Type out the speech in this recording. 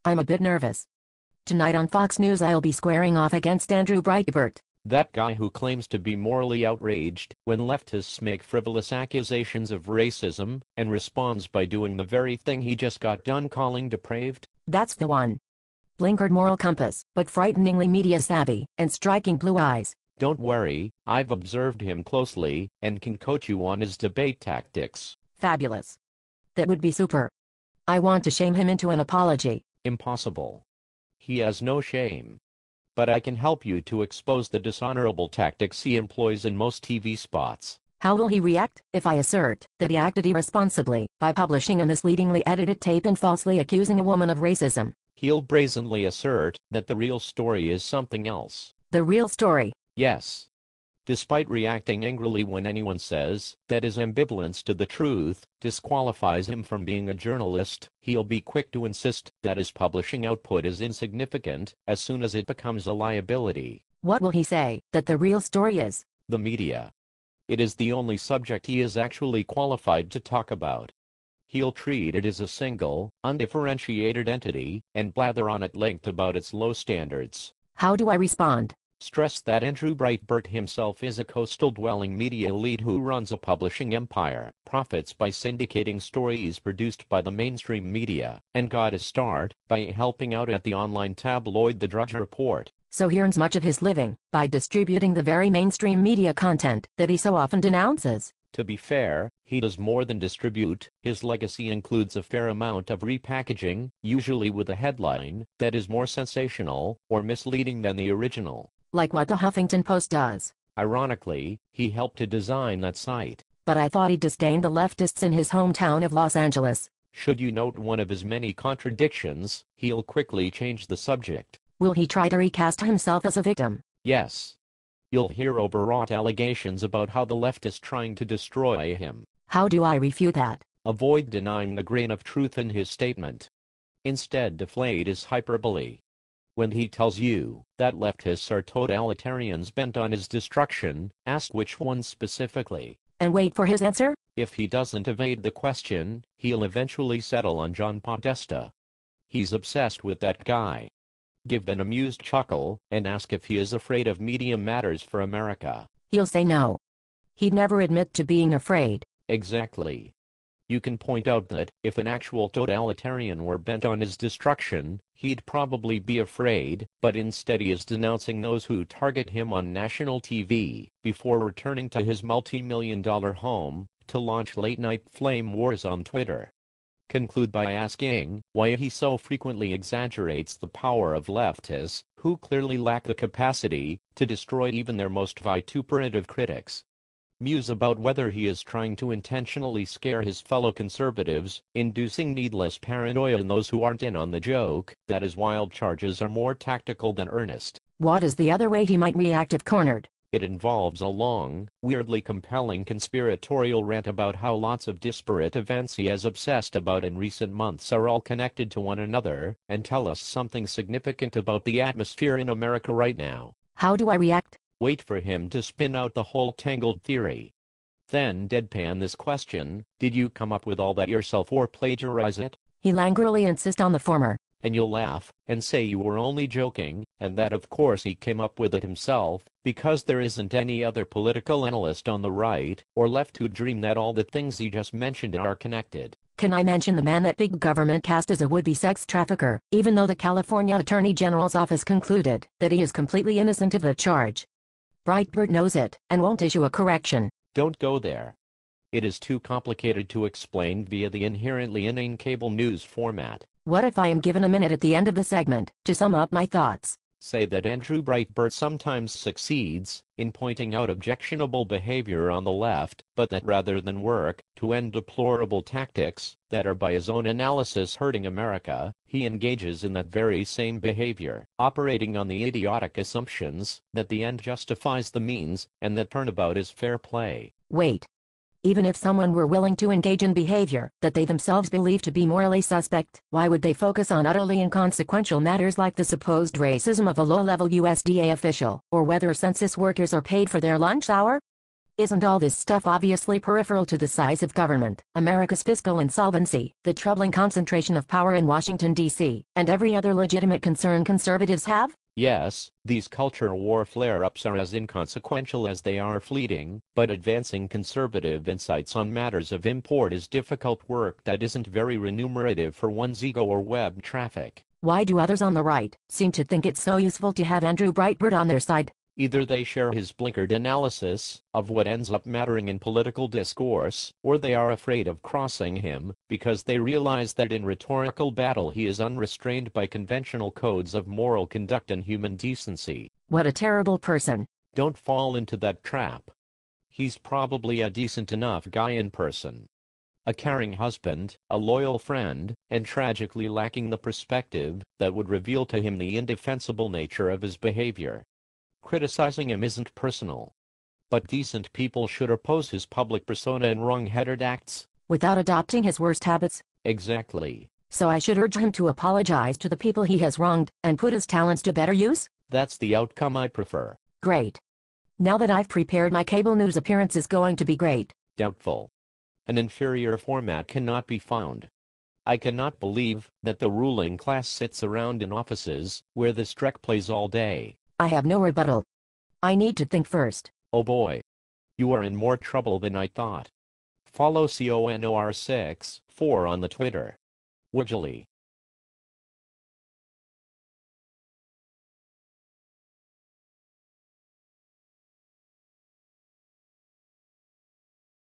I'm a bit nervous. Tonight on Fox News I'll be squaring off against Andrew Breitbart. That guy who claims to be morally outraged when leftists make frivolous accusations of racism and responds by doing the very thing he just got done calling depraved. That's the one. Blinkered moral compass, but frighteningly media savvy, and striking blue eyes. Don't worry, I've observed him closely and can coach you on his debate tactics. Fabulous. That would be super. I want to shame him into an apology. Impossible. He has no shame. But I can help you to expose the dishonorable tactics he employs in most TV spots. How will he react if I assert that he acted irresponsibly by publishing a misleadingly edited tape and falsely accusing a woman of racism? He'll brazenly assert that the real story is something else. The real story? Yes. Despite reacting angrily when anyone says that his ambivalence to the truth disqualifies him from being a journalist, he'll be quick to insist that his publishing output is insignificant as soon as it becomes a liability. What will he say that the real story is? The media. It is the only subject he is actually qualified to talk about. He'll treat it as a single, undifferentiated entity and blather on at length about its low standards. How do I respond? Stress that Andrew Breitbart himself is a coastal-dwelling media elite who runs a publishing empire, profits by syndicating stories produced by the mainstream media, and got a start by helping out at the online tabloid The Drudge Report. So he earns much of his living by distributing the very mainstream media content that he so often denounces. To be fair, he does more than distribute. His legacy includes a fair amount of repackaging, usually with a headline that is more sensational or misleading than the original. Like what the Huffington Post does. Ironically, he helped to design that site. But I thought he disdained the leftists in his hometown of Los Angeles. Should you note one of his many contradictions, he'll quickly change the subject. Will he try to recast himself as a victim? Yes. You'll hear overwrought allegations about how the left is trying to destroy him. How do I refute that? Avoid denying the grain of truth in his statement. Instead, deflate his hyperbole. When he tells you that leftists are totalitarians bent on his destruction, ask which ones specifically. And wait for his answer? If he doesn't evade the question, he'll eventually settle on John Podesta. He's obsessed with that guy. Give an amused chuckle and ask if he is afraid of Media Matters for America. He'll say no. He'd never admit to being afraid. Exactly. You can point out that if an actual totalitarian were bent on his destruction, he'd probably be afraid, but instead he is denouncing those who target him on national TV, before returning to his multi-million-dollar home to launch late-night flame wars on Twitter. Conclude by asking why he so frequently exaggerates the power of leftists, who clearly lack the capacity to destroy even their most vituperative critics. Muse about whether he is trying to intentionally scare his fellow conservatives, inducing needless paranoia in those who aren't in on the joke, that his wild charges are more tactical than earnest. What is the other way he might react if cornered? It involves a long, weirdly compelling conspiratorial rant about how lots of disparate events he has obsessed about in recent months are all connected to one another, and tell us something significant about the atmosphere in America right now. How do I react? Wait for him to spin out the whole tangled theory. Then deadpan this question: did you come up with all that yourself or plagiarize it? He languidly insists on the former. And you'll laugh and say you were only joking, and that of course he came up with it himself, because there isn't any other political analyst on the right or left who'd dream that all the things he just mentioned are connected. Can I mention the man that big government cast as a would-be sex trafficker, even though the California Attorney General's office concluded that he is completely innocent of the charge? Breitbart knows it, and won't issue a correction. Don't go there. It is too complicated to explain via the inherently inane cable news format. What if I am given a minute at the end of the segment to sum up my thoughts? Say that Andrew Breitbart sometimes succeeds in pointing out objectionable behavior on the left, but that rather than work to end deplorable tactics that are by his own analysis hurting America, he engages in that very same behavior, operating on the idiotic assumptions that the end justifies the means and that turnabout is fair play. Wait. Even if someone were willing to engage in behavior that they themselves believe to be morally suspect, why would they focus on utterly inconsequential matters like the supposed racism of a low-level USDA official, or whether census workers are paid for their lunch hour? Isn't all this stuff obviously peripheral to the size of government, America's fiscal insolvency, the troubling concentration of power in Washington, D.C., and every other legitimate concern conservatives have? Yes, these culture war flare-ups are as inconsequential as they are fleeting, but advancing conservative insights on matters of import is difficult work that isn't very remunerative for one's ego or web traffic. Why do others on the right seem to think it's so useful to have Andrew Breitbart on their side? Either they share his blinkered analysis of what ends up mattering in political discourse, or they are afraid of crossing him because they realize that in rhetorical battle he is unrestrained by conventional codes of moral conduct and human decency. What a terrible person. Don't fall into that trap. He's probably a decent enough guy in person. A caring husband, a loyal friend, and tragically lacking the perspective that would reveal to him the indefensible nature of his behavior. Criticizing him isn't personal. But decent people should oppose his public persona and wrong-headed acts. Without adopting his worst habits? Exactly. So I should urge him to apologize to the people he has wronged, and put his talents to better use? That's the outcome I prefer. Great. Now that I've prepared, my cable news appearance is going to be great. Doubtful. An inferior format cannot be found. I cannot believe that the ruling class sits around in offices where this dreck plays all day. I have no rebuttal. I need to think first. Oh boy. You are in more trouble than I thought. Follow CONOR64 on the Twitter. Widgely.